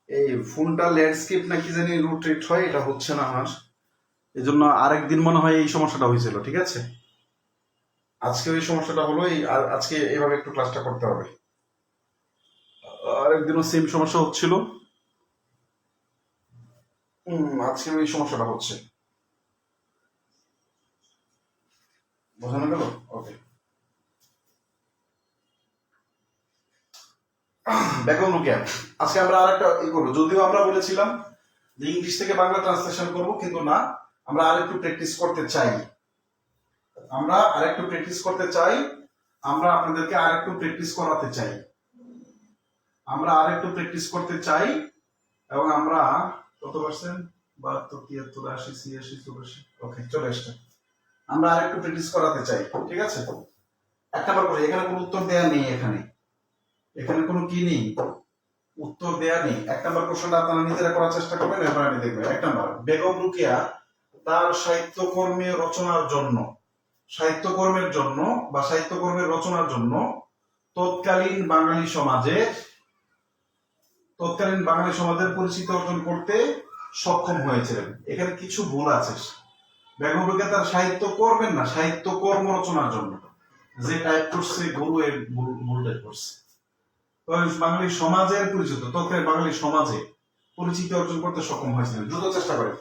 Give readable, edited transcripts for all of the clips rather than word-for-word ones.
এই ফোনটা ল্যান্ডস্কেপ নাকি জানি রোটেট হয়, এটা হচ্ছে না আমার, এই জন্য আরেকদিন মনে হয় এই সমস্যাটা হয়েছিল। ঠিক আছে, আজকে ওই সমস্যাটা হলো, এই আজকে এভাবে একটু ক্লাসটা করতে হবে। আরেকদিনও সেম সমস্যা হচ্ছিল, আজকে ওই সমস্যাটা হচ্ছে। বোঝানো গেল? ওকে। ব্যাকরণ রুকিয়া, আজকে আমরা আরেকটা ই করবো। যদিও আমরা বলেছিলাম যে ইংলিশ থেকে বাংলা ট্রান্সলেশন করব, কিন্তু না, আমরা আরেকটু প্র্যাকটিস করতে চাই। আমরা আরেকটু প্র্যাকটিস করতে চাই, আমরা আপনাদেরকে আরেকটু প্র্যাকটিস করাতে চাই, আমরা আরেকটু প্র্যাকটিস করতে চাই। এবং আমরা কত পার্সেন্ট, 72, 73, 80, 86, 84, ওকে চলে আসছে। আমরা আরেকটু প্র্যাকটিস করাতে চাই। ঠিক আছে, এক নাম্বার করে, এখানে কোনো উত্তর দেয়া নেই, এখানে কোনো কি নেই, উত্তর দেয়া নেই। এক নাম্বার প্রশ্নটা আপনারা নিজেরা করার চেষ্টা করবেন, এরপর আমি দেখবেন। এক নাম্বার, বেগম রুকিয়া তার সাহিত্যকর্মে রচনার জন্য, সাহিত্যকর্মের জন্য বা সাহিত্যকর্মের রচনার জন্য তৎকালীন বাঙালি সমাজের পরিচিতি অর্জন করতে সক্ষম হয়েছিলেন। এখানে কিছু ভুল আছে। বেগম রুকিয়া তার সাহিত্য কর্মের না, সাহিত্য কর্ম রচনার জন্য, যে টাইপ করছে গরু এর ভুল টাইপ করছে। বাঙালি সমাজের পরিচিত, তৎকালীন বাঙালি সমাজে পরিচিতি অর্জন করতে সক্ষম হয়েছিলেন। দ্রুত চেষ্টা করেন।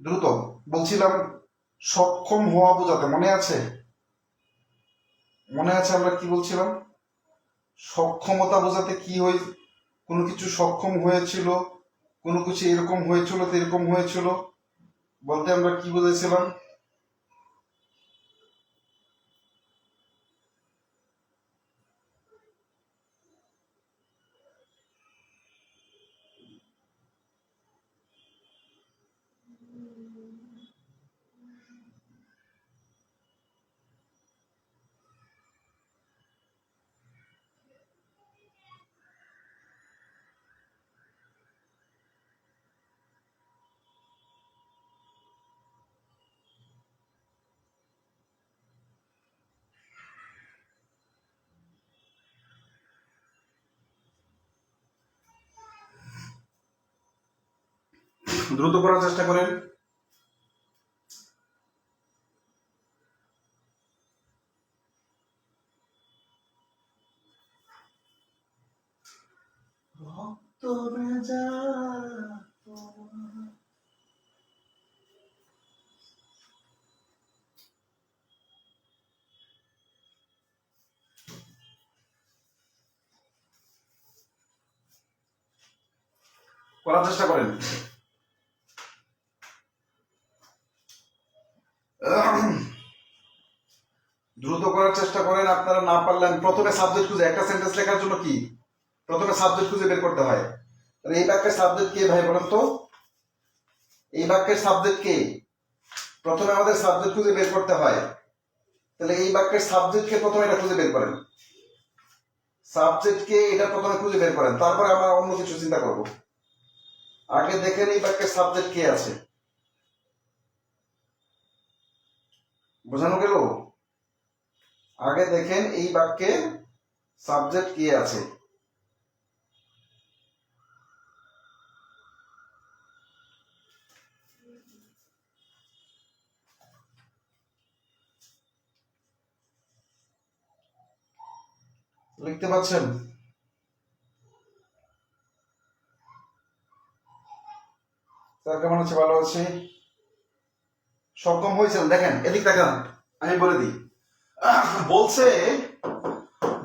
দ্রুত বলছিলাম, সক্ষম হওয়া বোঝাতে মনে আছে? মনে আছে আমরা কি বলছিলাম? সক্ষমতা বোঝাতে কি হয়, কোনো কিছু সক্ষম হয়েছিল, কোনো কিছু এরকম হয়েছিল, এরকম হয়েছিল বলতে আমরা কি বুঝেছিলাম? দ্রুত করার চেষ্টা করেন। করার চেষ্টা করেন। দ্রুত করার চেষ্টা করেন। আপনারা না পারলেন প্রথমে সাবজেক্ট খুঁজে, একটা সেন্টেন্স লেখার জন্য কি প্রথমে সাবজেক্ট খুঁজে বের করতে হয়। তাহলে এই বাক্যের সাবজেক্ট কে ভাই বলেন তো? এই বাক্যের সাবজেক্ট কে? প্রথমে আমাদের সাবজেক্ট খুঁজে বের করতে হয়। তাহলে এই বাক্যের সাবজেক্ট কে প্রথমে এটা খুঁজে বের করেন, সাবজেক্ট কে এটা প্রথমে খুঁজে বের করেন, তারপরে আমরা অন্য কিছু চিন্তা করব। আগে দেখেন এই বাক্যের সাবজেক্ট কে আছে। বোঝানো গেল? আগে দেখেন এই বাক্যে সাবজেক্ট কে আছে। লিখতে পাচ্ছেন? স্যার কেমন আছে? ভালো আছি। সক্ষম হয়েছিলেন। দেখেন এদিক দেখেন, আমি বলে দিই। বলছে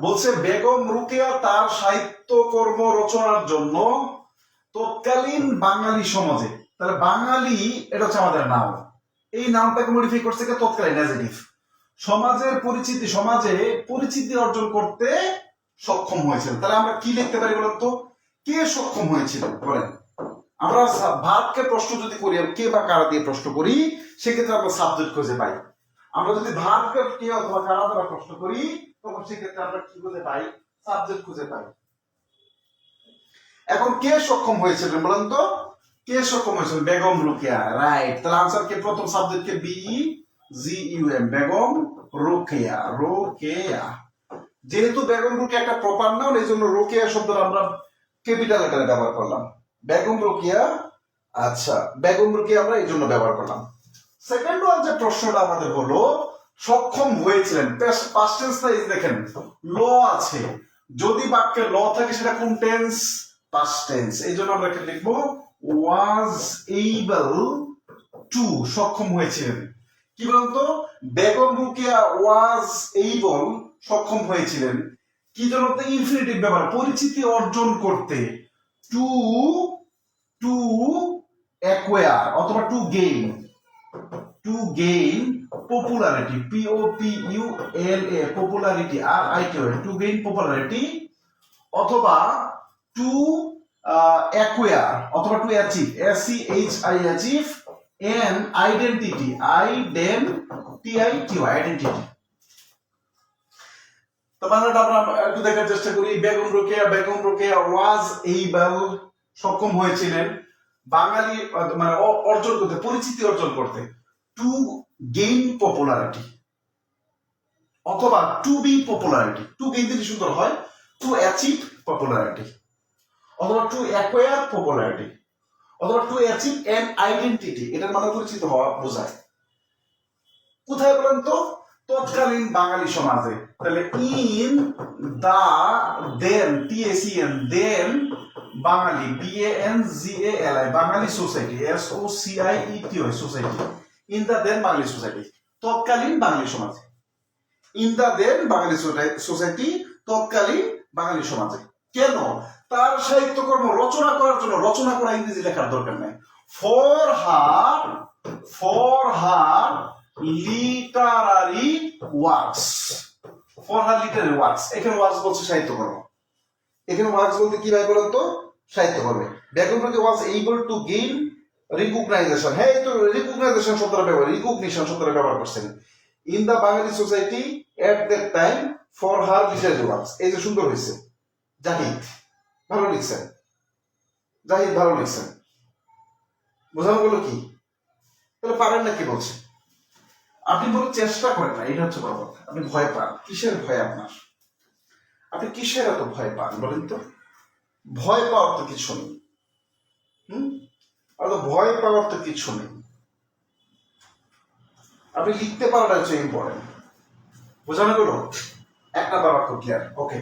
বলছে বেগম রোকেয়া তার সাহিত্যকর্ম রচনার জন্য তৎকালীন বাঙালি সমাজে, তাহলে বাঙালি এটা হচ্ছে আমাদের নাম, এই নামটাকে মডিফাই করছে কে? তৎকালীন অ্যাডজেক্টিভ। সমাজে পরিচিতি অর্জন করতে সক্ষম হয়েছিল। তাহলে আমরা কি লিখতে পারি বলেন তো? কে সক্ষম হয়েছিল বলেন? আমরা ভার্বকে প্রশ্ন যদি করি, কে বা কারা দিয়ে প্রশ্ন করি, সেক্ষেত্রে আমরা সাবজেক্ট খুঁজে পাই। আমরা যদি ভার্বকে কে অথবা কারা দ্বারা প্রশ্ন করি, তখন সেক্ষেত্রে আমরা কি খুঁজে পাই? সাবজেক্ট খুঁজে পাই। এখন কে সক্ষম হয়েছিলেন বলেন তো? কে সক্ষম হয়েছিলেন? বেগম রোকেয়া, রাইট। তাহলে আনসার কে? প্রথম সাবজেক্ট কে BEGUM, বেগম রোকেয়া। যেহেতু বেগম রোকেয়া একটা প্রপার নাউন, এই জন্য রোকেয়া শব্দটা আমরা ক্যাপিটাল লেটারে ব্যবহার করলাম। বেগম রোকেয়া, আচ্ছা বেগম রোকেয়া আমরা এই জন্য ব্যবহার করলাম। সেকেন্ড ওয়ান যে প্রশ্নটা আমাদের হলো সক্ষম হয়েছিলেন, পাস্ট টেন্স না? দেখেন ল আছে, যদি বাক্যে ল থাকে সেটা কোন টেন্স? Past tense. এই জন্য আমরা এখানে লিখবো ওয়াজ এইবল টু, সক্ষম হয়েছিলেন। কি বলতো? বেগম রোকেয়া ওয়াজ এইবল, সক্ষম হয়েছিলেন কি জন্য? ইনফিনিটিভ ব্যবহার, পরিচিতি অর্জন করতে, টু টু অ্যাকোয়ার অথবা two gain popularity, POPULA, popularity, RIT, two gain popularity, অথবা টু অ্যাকোয়ার অথবা to achieve, SEHI, N identity, identity. তো বাংলাটা আমরা একটু দেখার চেষ্টা করি। বেগম রোকেয়া ওয়াজ এইবল, সক্ষম হয়েছিলেন বাঙালি মানে অর্জন করতে, পরিচিতি অর্জন করতে, টু গেইন পপুলারিটি অথবা to be popularity, to gain যদি সুন্দর হয়, টু অ্যাচিভ পপুলারিটি, অথবা টু অ্যাকোয়ার পপুলারিটি, অথবা টু অ্যাচিভ অ্যান আইডেন্টিটি। এটার মানে পরিচিত হওয়া বোঝায়। কোথায় বলেন তো? তৎকালীন বাঙালি সমাজে। তাহলে in the then, TACN, then Bengali, BANGALI, Bengali society, SOCIETY, society, in the then Bengali society, তৎকালীন বাঙালি সমাজে। In the then Bengali society, তৎকালীন বাঙালি সমাজে। কেন? তার সাহিত্যকর্ম রচনা করার জন্য, রচনা করা ইংরেজি লেখার দরকার নাই, ফর হার লিটারারি ওয়ার্কস, এখানে ওয়ার্কস বলছে সাহিত্যকর্ম, এখানে ওয়ার্কস বলতে কি ভাই বলেন তো? সাহিত্যকর্মে। বেগম রোকেয়া ওয়াজ এইবল টু গেইন রিকগনাইজেশন, হ্যাঁ এই তো রিকগনাইজেশন শব্দটা ব্যবহার, রিকগনিশন শব্দটা ব্যবহার করছেন। In the Bengali society at that time for her literary works, এই যে সুন্দর হয়েছে। জাহিদ ভালো লিখছেন, বোঝানো গেল কি? তাহলে পারেন না কি বলছে? আপনি বলে চেষ্টা করেন না, এটা হচ্ছে বড় কথা। আপনি ভয় পান, কিসের ভয় আপনার? আপনি কিসের এত ভয় পান বলেন তো? ভয় পাওয়ার তো কিছু নেই। ভয় পাওয়ার তো কিছু নেই। আপনি লিখতে পারাটা হচ্ছে ইম্পর্টেন্ট। বোঝানো গেল? এক নাম্বার বাক্য ক্লিয়ার, ওকে।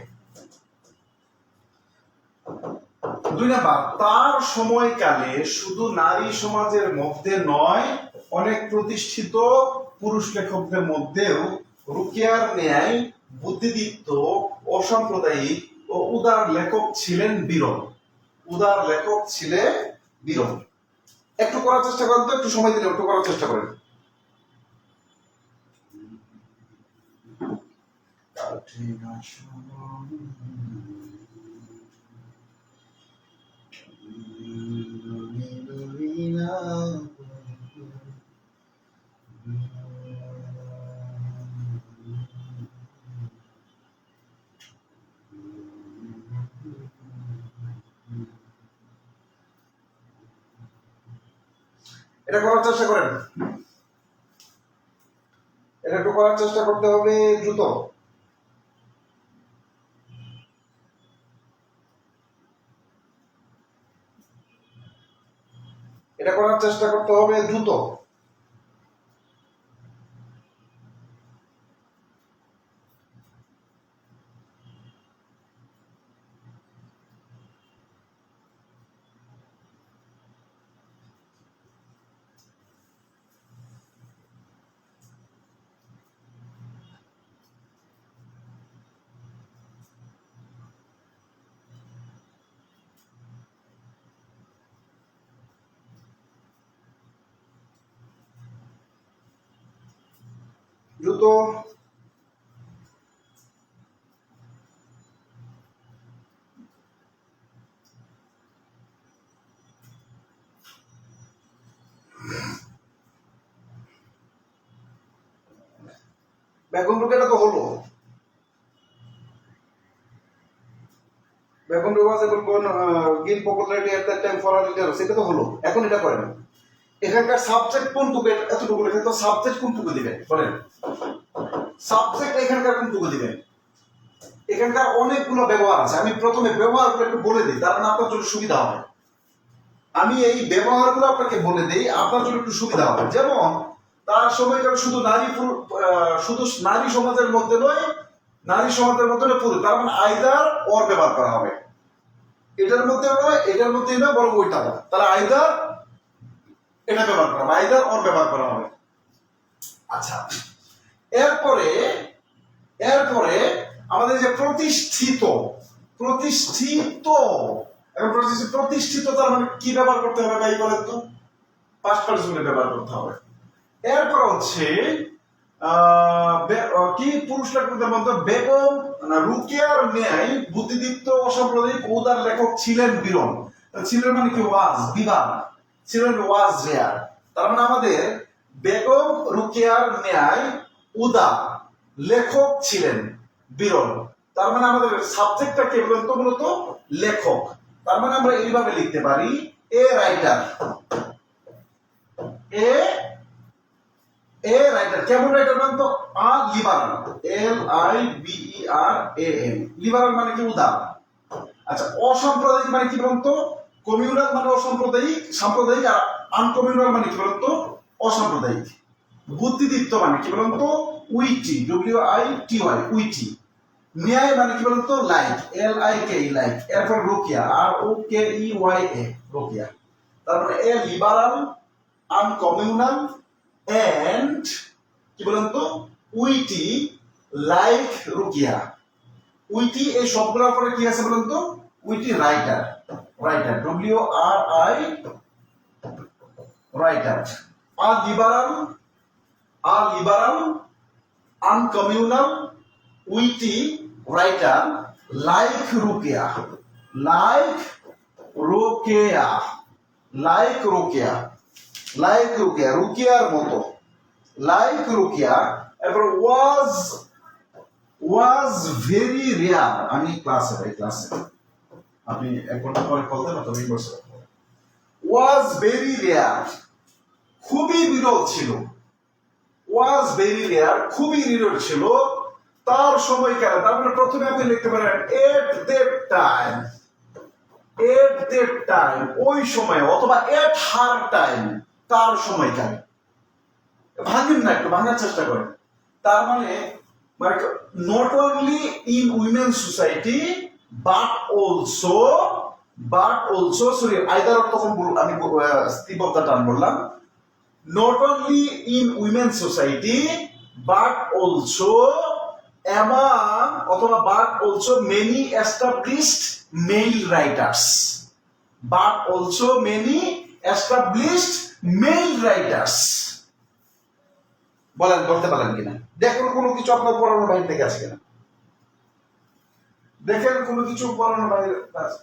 2 নাম্বার, তার সময়কালে শুধু নারী সমাজের মধ্যে নয়, অনেক প্রতিষ্ঠিত পুরুষ লেখকদের মধ্যেও রোকেয়ার ন্যায় বুদ্ধিদীপ্ত, অসাম্প্রদায়িক ও উদার লেখক ছিলেন বিরল। একটু করার চেষ্টা করেন তো, একটু সময় দিলে একটু করার চেষ্টা করেন। এটা করার চেষ্টা করেন, এটা একটু করার চেষ্টা করতে হবে দ্রুত। এটা করার চেষ্টা করতে হবে দ্রুত। জুতো, বেগম রোকেয়া তো হলো, বেগম রোকেয়া যেমন কোন gain popularity at that time for litre, সেটা তো হলো। এখন এটা করেন, এখানকার সাবজেক্ট কোনটুকু, এতটুকু লিখে তো সাবজেক্ট কোনটুকু দিবেন বলেন, সাবজেক্ট এখানকার কোনটুকু দিবেন? এখানকার অনেকগুলো ব্যবহার আছে, আমি প্রথমে ব্যবহারগুলো একটু বলে দিই, তার মানে আপনার জন্য সুবিধা হবে। আমি এই ব্যবহারগুলো আপনাকে বলে দিই, আপনার জন্য একটু সুবিধা হবে। যেমন তার সময়কাল শুধু শুধু নারী সমাজের মধ্যে নয়, নারী সমাজের মধ্যে নয় পুরো, তার মানে আইদার অর ব্যবহার করা হবে। এটার মধ্যে নয়, এটার মধ্যে না, বরং ওইটা, তাহলে আইদার এটা ব্যবহার করা হবে, আইদার অর ব্যবহার করা হবে। আচ্ছা, এরপরে এরপরে আমাদের যে প্রতিষ্ঠিত, প্রতিষ্ঠিত, এখন প্রতিষ্ঠিত তার মানে কি ব্যবহার করতে হবে ভাই বলেন তো? পাস্ট পার্টিসিপেল ব্যবহার করতে হবে। এরপর হচ্ছে কি পুরুষ লেখকদের মধ্যে বেগম রুকিয়ার ন্যায় বুদ্ধিদীপ্ত অসাম্প্রদায়িক উদার লেখক ছিলেন বিরল। ছিলেন মানে কি? ওয়াজ, বিবাদ, ছিলেন ওয়াজ রেয়ার। তার মানে আমাদের বেগম রুকিয়ার ন্যায় উদার লেখক ছিলেন বিরল। তার মানে আমাদের সাবজেক্টটা কে বলতো? মূলত লেখক। তার মানে আমরা এইভাবে লিখতে পারি, এ রাইটার, এ রাইটার। কেমন রাইটার বলেন তো? আ লিবারাল, LIBERAL, লিবারাল মানে কি? উদার। আচ্ছা, অসাম্প্রদায়িক মানে কি বলুন তো? কমিউনাল মানে অসাম্প্রদায়িক, সাম্প্রদায়িক। আর আনকমিউনাল মানে কি বলুন তো? অসাম্প্রদায়িক। বুদ্ধিদীপ্ত মানে কি বলুন তো? Witty, WITY, witty. ন্যায় মানে কি বলুন তো? Like, LIKE, like. এরপর রোকিয়া, ROKEYA, রোকিয়া। তারপরে এ লিবারাল, আনকমিউনাল, এন্ড কি বলেন তো? উইটি, লাইক রুকিয়া। উইটি এই সবগুলোর পরে কি আছে বলেন তো? Witty writer, writer, WRI, writer. আর liberal, uncommunal, witty, writer, like Rukiya, like Rokeya, like Rokeya, like Rukiya, রুকিয়ার মতো, লাইক রুকিয়া। এরপর ওয়াজ ভেরি রেয়ার। আমি ক্লাসে ভাই, ক্লাসে আপনি 1 ঘন্টা পরে কল দেন, তবে বসে। ওয়াজ ভেরি রেয়ার, খুবই বিরল ছিল। ওয়াজ ভেরি রেয়ার, খুবই বিরল ছিল তার সময়কালে। তার মানে প্রথমে আপনি লিখতে পারেন এট that time, at that time, ওই সময়, অথবা এট হার টাইম, তার সময়কালে। ভাঙেন না, একটু ভাঙার চেষ্টা করেন। তার মানে not only in women society but also sorry, either তখন আমি স্টিপ অফ দ্য টার্ম বললাম। Not only in women society but also among, অথবা but also many established male writers, but also many established male writers. বলেন করতে পারেন কিনা? দেখেন কোনো কিছু আপনার পড়ানোর বাইরে থেকে আছে কিনা, দেখেন কোনো কিছু পড়ানোর বাইরে আছে।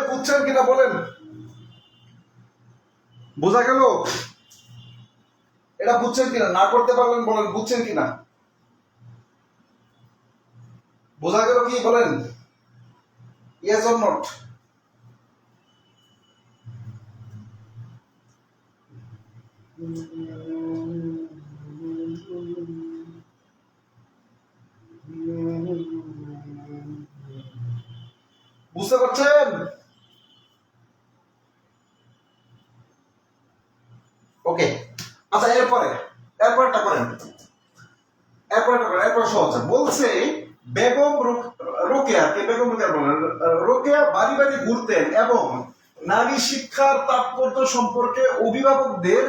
বুঝছেন কিনা বলেন? বোঝা গেল? এটা বুঝছেন কিনা? না করতে পারলেন বলেন, বুঝছেন কিনা? বোঝা গেল কি বলেন? Yes or not? বুঝতে পারছেন? ওকে, আচ্ছা এরপরে এরপরটা করেন, এরপর সহজ বলছে বেগম রোকেয়া, কে বেগম রোকেয়া বলেন? রোকেয়া বাড়ি বাড়ি ঘুরতেন এবং নারী শিক্ষার তাৎপর্য সম্পর্কে অভিভাবকদের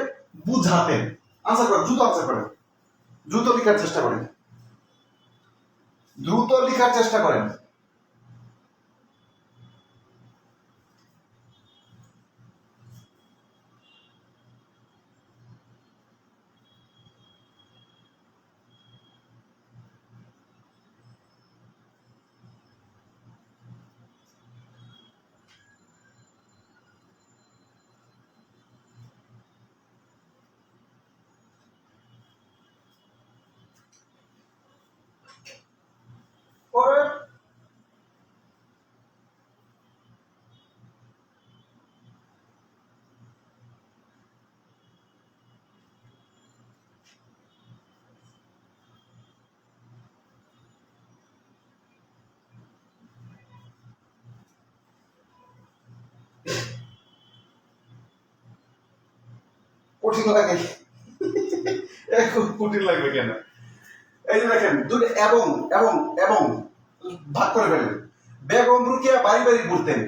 বুঝাতেন। আনসার করেন, দ্রুত আনসার করেন, দ্রুত লেখার চেষ্টা করেন, দ্রুত লেখার চেষ্টা করেন। করেন। কঠিন লাগে, খুব কঠিন লাগবে কেন? এই যে দেখেন দুটো এবং এবং এবং ভাগ করে ফেলেন। বেগম রোকেয়া বাড়ি বাড়ি ঘুরতেন,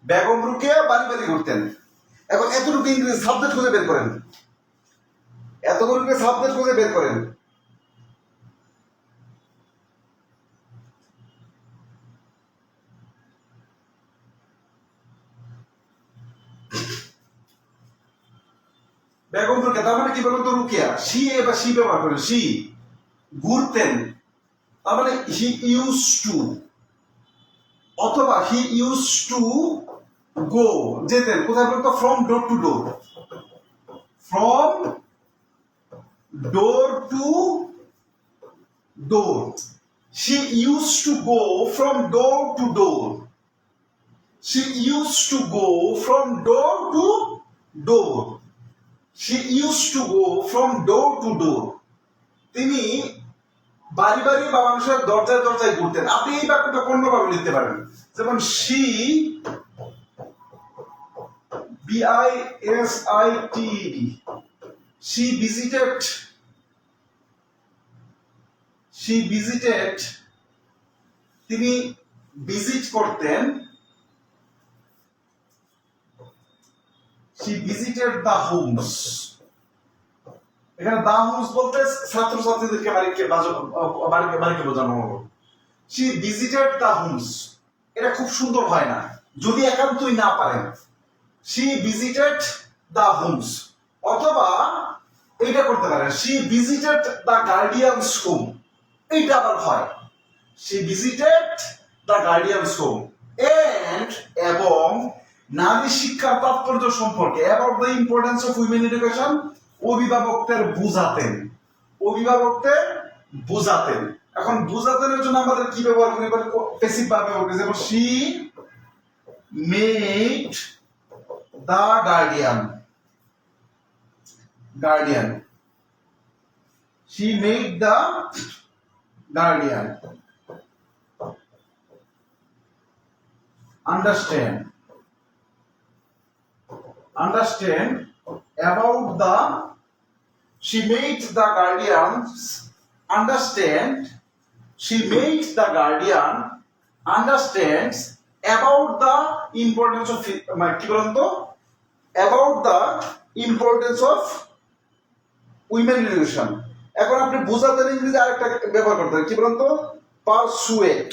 বেগম রোকেয়া বাড়ি বাড়ি ঘুরতেন। এখন এতটুকু ইংরেজি সাবজেক্ট খুঁজে বের করেন, এতটুকু সাবজেক্ট খুঁজে বের করেন। বেগম রোকেয়া তার মানে কি বলুন তো? রোকেয়া সি এবার সি ব্যবহার করেন, সি ঘুরতেন তার মানে হি ইউজ টু, অথবা হি ইউজ টু গো, যেতেন কোথায় বলতো? From door to door, from door to door. She used to go from door to door. She used to go from door to door. She used to go from door to door. তিনি বাড়ি বাড়ি বা মানুষের দরজায় দরজায় ঘুরতেন। আপনি এই বাক্যটা অন্যভাবে লিখতে পারেন, যেমন she visited, she visited, তিনি ভিজিট করতেন, she visited the homes। এখানে দা হোমস বলতে ছাত্রছাত্রীদেরকে বাড়িকে বোঝানো হলো। she visited the homes, এটা খুব সুন্দর হয় না যদি একান্তই না পারেন। she visited the homes, অথবা এইটা করতে পারেন she visited the guardian's home, এইটা আবার হয় she visited the guardian's home। and এবং নারী শিক্ষার তাৎপর্য সম্পর্কে, about the importance of women education, অভিভাবকদের বুঝাতেন, অভিভাবকদের বুঝাতেন। এখন বুঝাতেনের জন্য আমাদের কি ব্যবহার করি? প্যাসিভ ভার্ব ব্যবহার করি, যেমন she made the guardian, she made the guardian understand about the, she made the guardians understand, she made the guardian understands about the importance of, কি বলেন তো? about the importance of women education। এখন আপনি বোঝাতেন ইংরেজি আরেকটা ব্যবহার করতে কি বলেন তো? পারসুয়েট।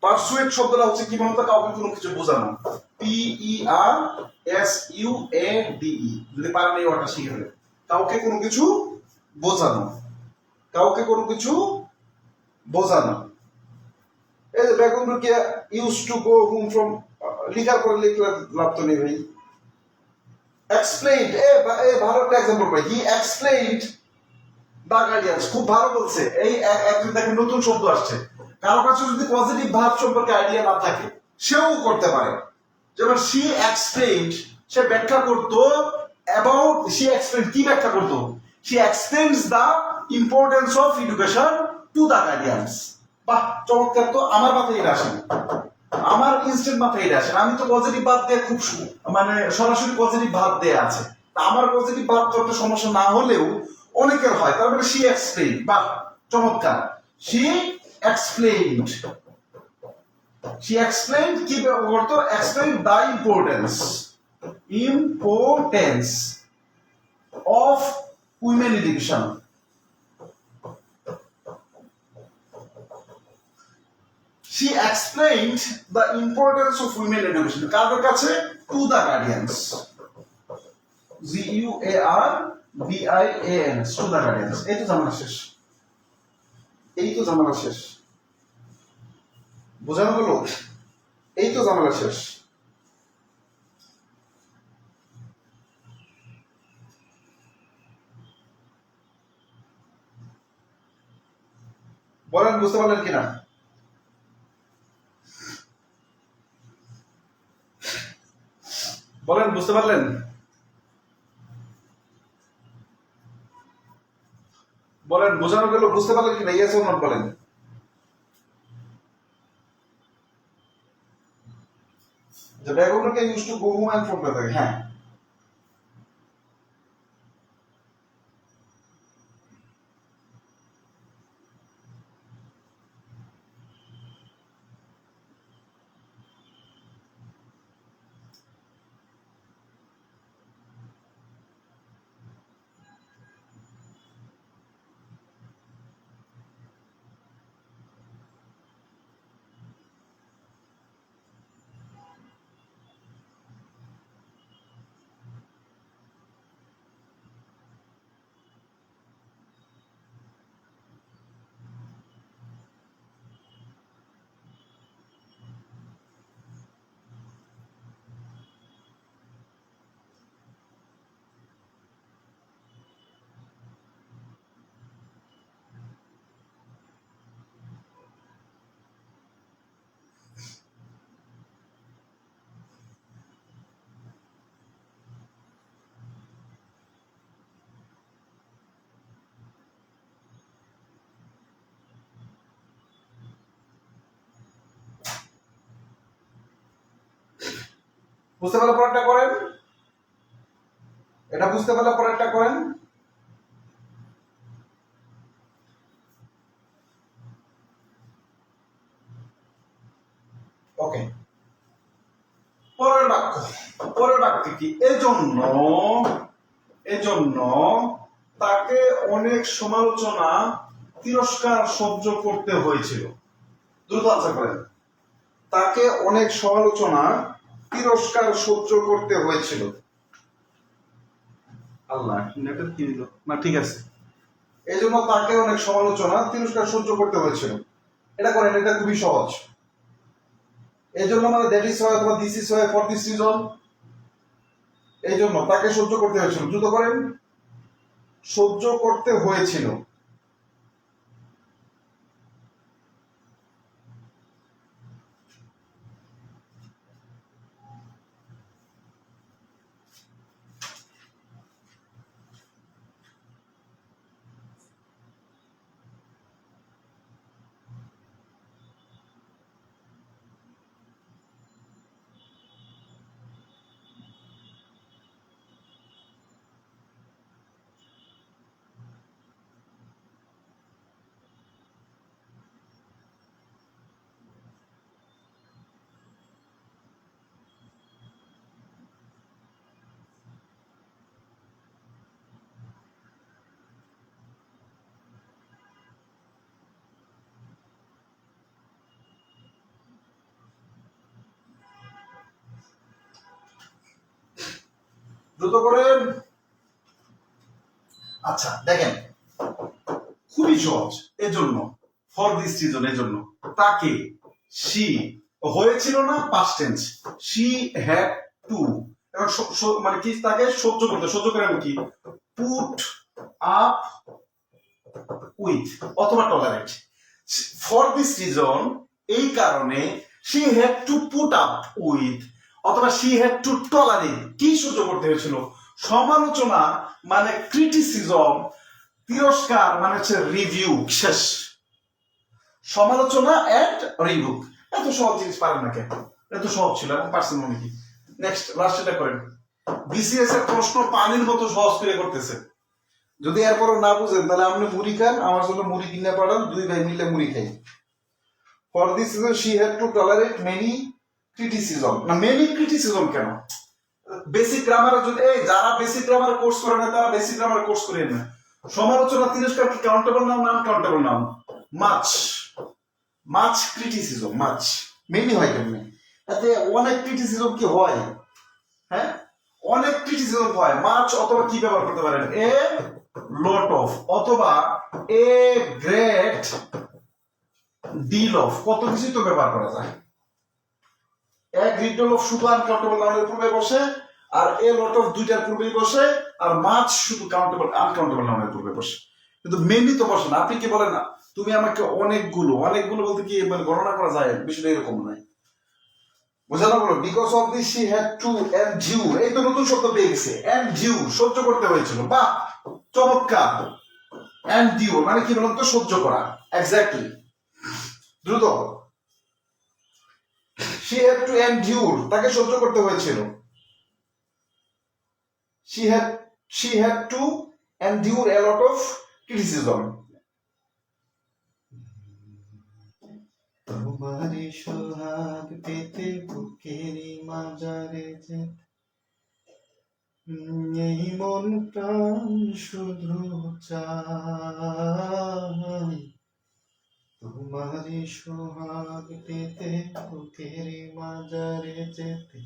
পারসুয়েট শব্দটা হচ্ছে কি বলতো? কাউকে কোনো কিছু বোঝানো, PERSUADE। যদি পারেন এই ওয়ার্ডটা শিখে ফেলেন, কাউকে কোনো কিছু বোঝানো, কাউকে কোনো কিছু বোঝানো। এই যে Begum Rokeya use to go home from, লিখার পরে লিখলে লাভ তো নেই ভাই। এক্সপ্লেইনড ভালো একটা example pi, he explained the guardians, খুব ভালো বলছে। এই একজন দেখেন নতুন শব্দ আসছে, কারো কাছে যদি পজিটিভ ভাব সম্পর্কে আইডিয়া না থাকে সেও করতে পারে। যেমন শি এক্সপ্লেইনড, সে ব্যাখ্যা করতো অ্যাবাউট, শি এক্সপ্লেইনড কি ব্যাখ্যা করতো, she explains the importance of education to the guardians. বাহ চমৎকার, তো আমার মাথায় এটা আসেনি, আমার ইনস্ট্যান্ট মাথায় এটা আসে। আমি তো পজিটিভ ভাব দিয়ে খুব মানে সরাসরি পজিটিভ ভাব দিয়ে আছে, আমার পজিটিভ ভাব তো একটা সমস্যা না হলেও অনেকের হয়, তার মানে শি এক্সপ্লেইন, বাহ চমৎকার, শি এক্সপ্লেইনড, শি এক্সপ্লেইনড কি করতো, explain the importance of women education. She explained the importance of women education. কাদের কাছে? To the guardians. Guardians. To the guardians. এই তো ঝামেলা শেষ, এই তো ঝামেলা শেষ, বোঝানো হলো? এই তো ঝামেলা শেষ। বলেন বুঝতে পারলেন কিনা? বলেন বুঝতে পারলেন? বলেন বোঝানো গেল, বুঝতে পারলেন কিনা? ইয়েস অর নট বলেন। The Babylonian can used to go home and from the হ্যাঁ, বুঝতে পারলে পরেরটা করেন, এটা বুঝতে পারলে পরেরটা করেন। ওকে, পরের বাক্য, পরের বাক্য কি? এজন্য তাকে অনেক সমালোচনা তিরস্কার সহ্য করতে হয়েছিল। দ্রুত আনসার করেন। তাকে অনেক সমালোচনা তিরস্কার সহ্য করতে হয়েছিল। আল্লাহ নেটের কি দিল না, ঠিক আছে। এই জন্য তাকে অনেক সমালোচনা তিরস্কার সহ্য করতে হয়েছিল। এটা করেন, এটা খুবই সহজ। এই জন্য মানে দ্যাট ইজ হয় অথবা দিস ইজ হয় ফর দিস রিজন। এই জন্য তাকে সহ্য করতে হয়েছিল, দ্রুত করেন, সহ্য করতে হয়েছিল। দ্রুত করেন। আচ্ছা দেখেন, খুবই সহজ। এজন্য ফর দিস রিজন, এজন্য তাকে, শি হয়েছিল না, past tense, she had two, এখন মানে কি তাকে সহ্য করতে, সহ্য করে আমি কি পুট আপ উইথ অথবা টলারেট। ফর দিস রিজন, এই কারণে she had to put up with অথবা she had to tolerate, কি সহ্য করতে হয়েছিল? সমালোচনা মানে ক্রিটিসিজম, তিরস্কার মানে হচ্ছে রিভিউ, শেষ। সমালোচনা এন্ড রিভিউ, এত সহজ জিনিস পারেন না কেন? এত সহজ ছিল এবং পারছেন মনে কি? নেক্সট লাস্ট এটা করেন। বিসিএস এর প্রশ্ন পানির মতো সহজ করে করতেছে। যদি এরপরও না বুঝেন তাহলে আপনি মুড়ি খান, আমার জন্য মুড়ি কিনে পাঠান, দুই ভাই মিলে মুড়ি খাই। For this reason she had to tolerate many criticism। না, many criticism কেন? বেসিক গ্রামার যদি যারা বেসিক গ্রামার কোর্স করে না তারা বেসিক গ্রামার কোর্স করে না। সমালোচনা তিরস্কার কি কাউন্টেবল নাম না আনকাউন্টেবল নাম? Much much criticism, much many হয় কেমনে? এতে অনেক ক্রিটিসিজম কি হয়? হ্যাঁ, অনেক ক্রিটিসিজম হয়। মাচ অথবা কি ব্যবহার করতে পারেন? এ লট অফ অথবা এ গ্রেট ডিল অফ, কত কিছু তো ব্যবহার করা যায়। এ গ্রেট ডিল অফ শুধু আনকাউন্টেবল নাউনের পূর্বে বসে, আর এ লট অফ দুইটার পূর্বেই বসে, আর মাচ শুধু কাউন্টেবল আনকাউন্টেবল নাউনের পূর্বে বসে, কিন্তু মেনলি তো বসে না। আপনি কি বলেন না তুমি আমাকে অনেকগুলো, অনেকগুলো বলতে কি মানে গণনা করা যায়? বিষয়টা এরকম নয়, বোঝানো বলো। Because of this she had to endure, এই তো নতুন শব্দ পেয়ে গেছে, এনডিউর, সহ্য করতে হয়েছিল। বাহ, চমৎকার। এনডিউর মানে কি বলুন তো? সহ্য করা। এক্স্যাক্টলি, দ্রুত। she had to endure, তাকে সহ্য করতে হয়েছিল। she had to endure a lot of criticism। তোমারই সোহাগ পেতে বুকের মাজারে যে এই মন প্রাণ শুধু চাই, তোমারই সোহাগ পেতে বুকের মাজারে যেতে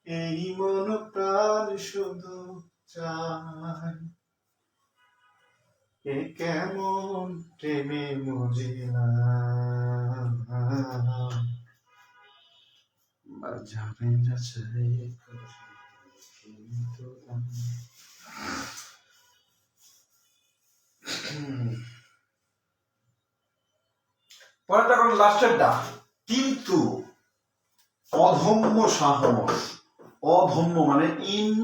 এই মন প্রাণ শুধু চাই। এ কেমন প্রেমে মজিলাম, যাবে যাচাই করে কিন্তু পরেরটা কোন? লাস্টেরটা। কিন্তু অধম্য সাহস, অধম্য মানে ইন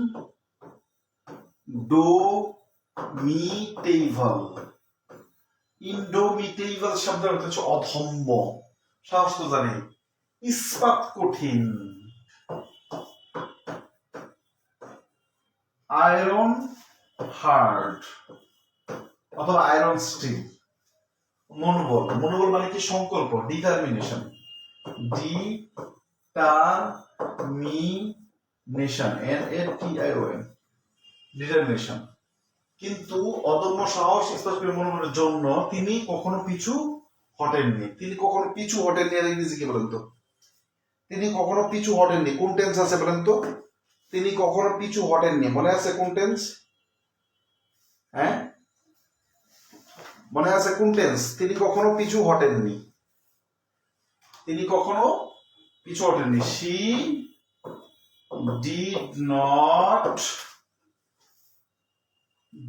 ডোমিটেবল, ইনডোমিটেবল শব্দের অর্থ হচ্ছে অধম্য। সাহস তো জানি, ইস্পাত কঠিন, আয়রন হার্ড অথবা আয়রন স্টিল। মনোবল, মনোবল মানে কি? সংকল্প, ডিটারমিনেশন, ডিটারমিনেশন, NATION, ডিটারমিনেশন। কিন্তু অদম্য সাহস, স্পষ্ট মনোবলের জন্য তিনি কখনো পিছু হটেননি। তিনি কখনো পিছু হটেননি আর ইংরেজি কি বলেন তো? তিনি কখনো পিছু হটেননি কোন টেন্স আছে বলেন তো? তিনি কখনো পিছু হটেননি, মনে আছে কোন টেন্স? হ্যাঁ, মনে আছে কোন টেন্স? তিনি কখনো পিছু হটেননি, তিনি কখনো পিছু হটেননি। she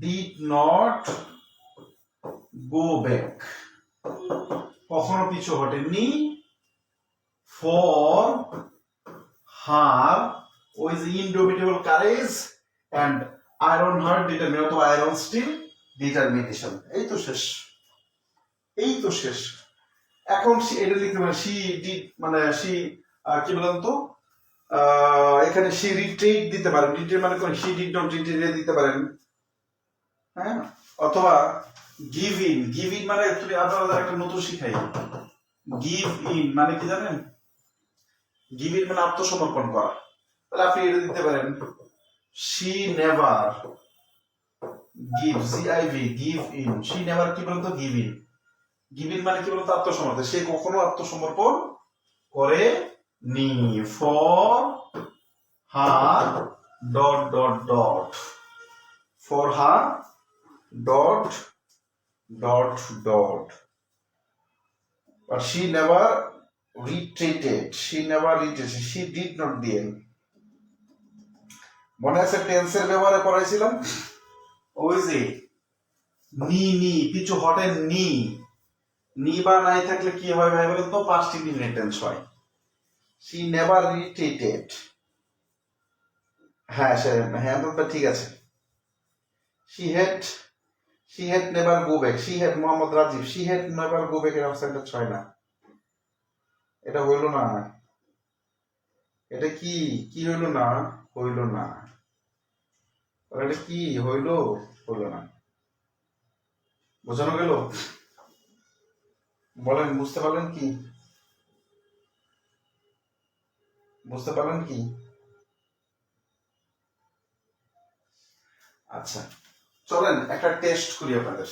did not go back, কখনো পিছু হটেননি। for her with indomitable courage and iron heart determination অথবা iron steel determination। এই তো শেষ, এই তো শেষ। এখন এটা লিখতে পারেন she did মানে she কি বলেন তো? এখানে she retreat দিতে পারেন, retreat মানে কোন? she did not retreat দিতে পারেন। হ্যাঁ, অথবা give in, give in মানে তুমি আপনাদের একটা নতুন শিখাই। give in মানে কি জানেন? give in মানে আত্মসমর্পণ করা। তাহলে আপনি এটা দিতে পারেন she never give, give in, she never কি বলতো? give in, give in মানে কি বলতো? আত্মসমর্পণ। সে কখনো আত্মসমর্পণ করে নি। for her dot dot dot, for her dot dot dot, but she never retreated, she never retreated, she did not দিয়ে মনে আছে টেন্সের ব্যবহারে পড়াইছিলাম ওই যে নি নি পিছু হটের নি নি বা নাই থাকলে কি হয় ভাই বলেন তো পাস্ট ইনডিফিনিট টেন্স হয়। She never retreated. হ্যাঁ সে হ্যাঁ তো ঠিক আছে। She had never go back. She had Mohammad Rajiv she had never go back এর সেন্টেন্স হয় না। এটা হইল না। এটা কি কি হইল না? হইল না। এটা কি হইল? হইল না। বোঝানো গেল? বলেন বুঝতে পারলেন কি? বুঝতে পারলেন কি? আচ্ছা চলেন একটা টেস্ট করি আপনাদের।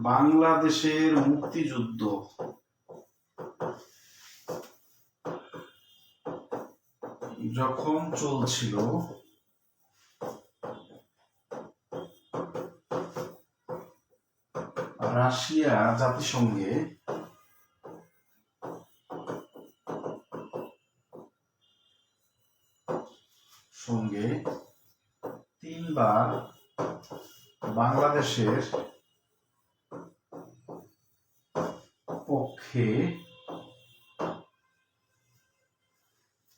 বাংলাদেশের মুক্তিযুদ্ধ যখন চলছিল রাশিয়া জাতিসংঘে সঙ্গে 3 বার বাংলাদেশের পক্ষে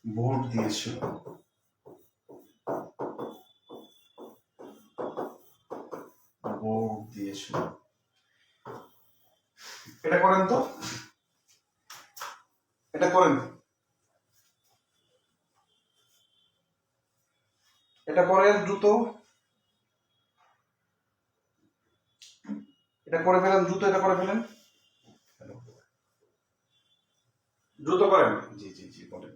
ভোট দিয়েছিল। ভোট দিয়েছিল। এটা করেন তো, এটা করেন, এটা করেন দ্রুত, এটা করে ফেলেন দ্রুত, এটা করে ফেলেন দ্রুত করেন। জি জি জি বলেন।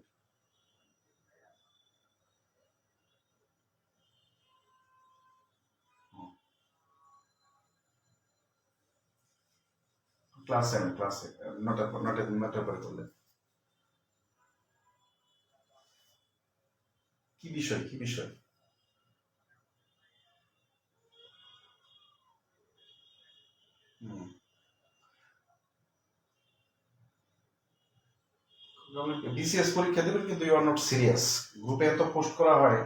ক্লাসে নটার পরে করলেন। কি বিষয় কি বিষয়? বিসিএস পরীক্ষা দেবেন কিন্তু ইউ আর নট সিরিয়াস। গ্রুপে এত পোস্ট করা হয়,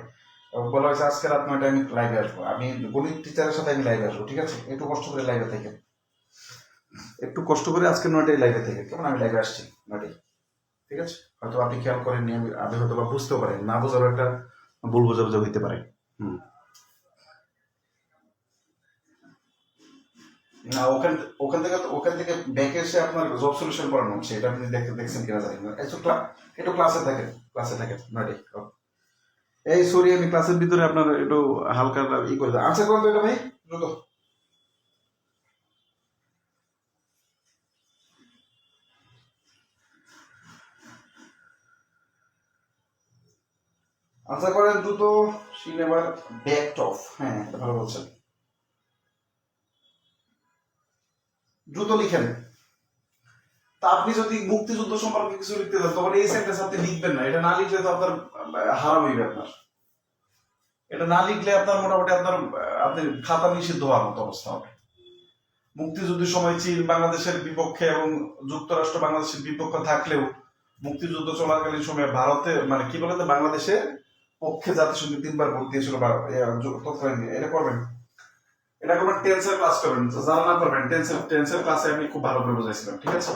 বলা হয়েছে আজকে রাত 9টায় আমি লাইভে আসবো, আমি গণিত টিচারের সাথে আমি লাইভে আসবো, ঠিক আছে? একটু কষ্ট করে লাইভে থেকে, একটু কষ্ট করে আজকে 9টায় লাইভে থেকে, কেমন? আমি লাইভে আসছি 9টায়, ঠিক আছে? হয়তো আপনি খেয়াল করেননি, আমি হয়তো বা বুঝতেও পারেন, না বোঝারও একটা ভুল বোঝাবুঝি হইতে পারে। না ওখান থেকে ব্যাকে এসে আপনার জব সলিউশন করানো হচ্ছে, এটা আপনি দেখছেন কিনা জানি না। একটু ক্লাসে থাকেন 9টায়। এই সরি আমি ক্লাসের ভিতরে আপনার একটু হালকা ই করে দেয়। আনসার করেন তো এটা ভাই দ্রুত। আনসার করেন দ্রুত। She never backed of. হ্যাঁ এটা ভালো বলছেন। দ্রুত লিখেন। তা আপনি যদি মুক্তিযুদ্ধ সম্পর্কে কিছু লিখতে চান তখন এই সেন্টেন্স আপনি লিখবেন না। এটা না লিখলে তো আপনার হারাম হইবে আপনার। এটা না লিখলে আপনার মোটামুটি আপনার আপনি খাতা নিষিদ্ধ হওয়ার মতো অবস্থা হবে। মুক্তিযুদ্ধের সময় চীন বাংলাদেশের বিপক্ষে এবং যুক্তরাষ্ট্র বাংলাদেশের বিপক্ষে থাকলেও মুক্তিযুদ্ধ চলাকালীন সময়ে ভারতে মানে কি বলে বাংলাদেশের পক্ষে জাতিসংঘে 3 বার ভোট দিয়েছিল। এটা করবেন, এটা করবেন টেন্সের ক্লাস করবেন, যারা না করবেন টেন্সের ক্লাসে আমি খুব ভালো করে বোঝাইছিলাম, ঠিক আছে?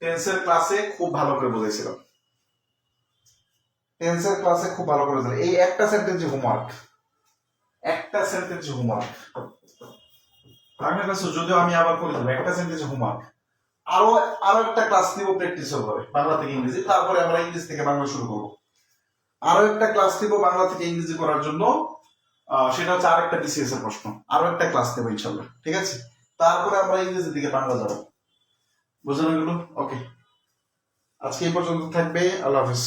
টেন্সের ক্লাসে খুব ভালো করে বোঝাইছিলাম। টেন্সের ক্লাসে খুব ভালো করে বোঝাই। এই একটা সেন্টেন্সে হোমওয়ার্ক, একটা সেন্টেন্সে হোমওয়ার্ক। আমি কাছে যদিও আমি আবার করে দেবো, একটা সেন্টেন্সে হোমওয়ার্ক। আরো আরো একটা ক্লাস নিব প্র্যাকটিস হবে বাংলা থেকে ইংরেজি, তারপরে আমরা ইংলিশ থেকে বাংলা শুরু করবো। আরো একটা ক্লাস নিব বাংলা থেকে ইংরেজি করার জন্য, সেটা হচ্ছে আরেকটা বিসিএস এর প্রশ্ন। আরো একটা ক্লাস নেবো ইনশাল্লাহ, ঠিক আছে? তারপরে আমরা ইংরেজির দিকে বাংলা যাবো। বোঝানো গেল? ওকে, আজকে এই পর্যন্ত থাকবে। আল্লাহ হাফিজ।